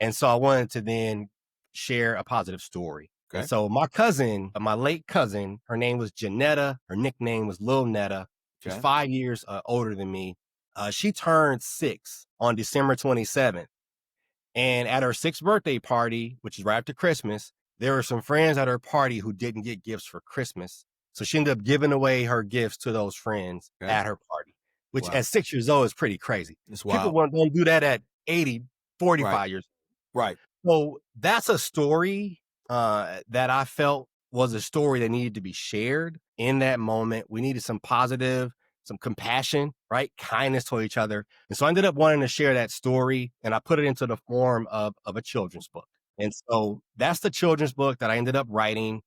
And so I wanted to then share a positive story. And Okay. so my cousin, my late cousin, her name was Janetta. Her nickname was Lil Netta. She's Okay. 5 years older than me. She turned 6 on December 27th. And at her sixth birthday party, which is right after Christmas, there were some friends at her party who didn't get gifts for Christmas. So she ended up giving away her gifts to those friends Okay. at her party, which Wow. at 6 years old is pretty crazy. It's People wild. don't do that at 80, Right. 45 years. Right. So that's a story that I felt was a story that needed to be shared in that moment. We needed some positive, some compassion, right? Kindness to each other. And so I ended up wanting to share that story and I put it into the form of a children's book. And so that's the children's book that I ended up writing.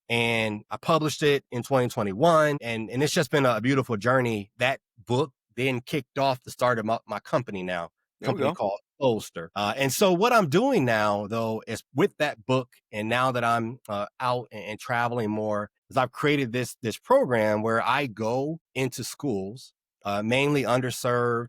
And I published it in 2021. And it's just been a beautiful journey. That book then kicked off the start of my company now, There we company go. called Bolster. And so what I'm doing now, though, is with that book, and now that I'm out and traveling more, is I've created this program where I go into schools, mainly underserved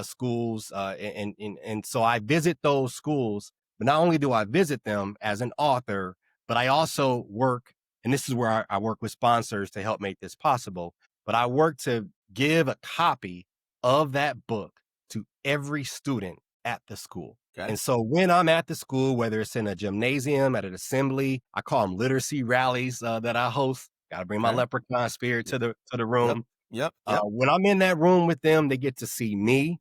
schools, and so I visit those schools. But not only do I visit them as an author, but I also work, and this is where I work with sponsors to help make this possible. But I work to give a copy of that book to every student at the school. Okay. And so when I'm at the school, whether it's in a gymnasium, at an assembly, I call them literacy rallies that I host. Got to bring my Okay. leprechaun spirit Yep. to the Yep. room. Yep. Yep. When I'm in that room with them, they get to see me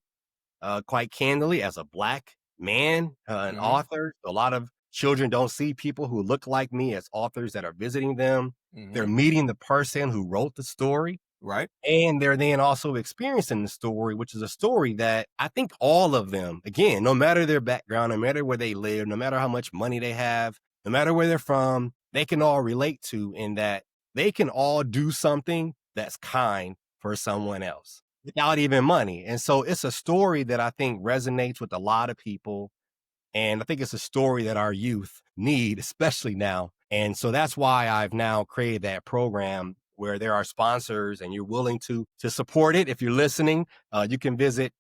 quite candidly as a Black man, an Mm-hmm. author. A lot of children don't see people who look like me as authors that are visiting them. They're Mm-hmm. meeting the person who wrote the story. Right. And they're then also experiencing the story, which is a story that I think all of them, again, no matter their background, no matter where they live, no matter how much money they have, no matter where they're from, they can all relate to, in that they can all do something that's kind for someone else without even money. And so it's a story that I think resonates with a lot of people. And I think it's a story that our youth need, especially now. And so that's why I've now created that program where there are sponsors and you're willing to support it. If you're listening, you can visit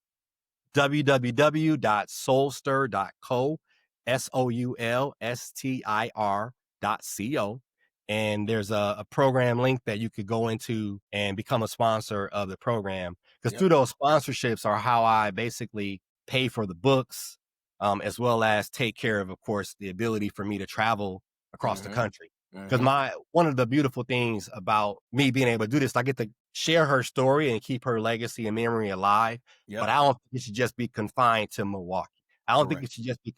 www.soulstir.co, SOULSTIR.co. And there's a program link that you could go into and become a sponsor of the program. Because Yep. through those sponsorships are how I basically pay for the books, as well as take care of course, the ability for me to travel across the Mm-hmm. country. Because Mm-hmm. one of the beautiful things about me being able to do this, I get to share her story and keep her legacy and memory alive. Yep. But I don't think it should just be confined to Milwaukee. I don't think Correct. it should just be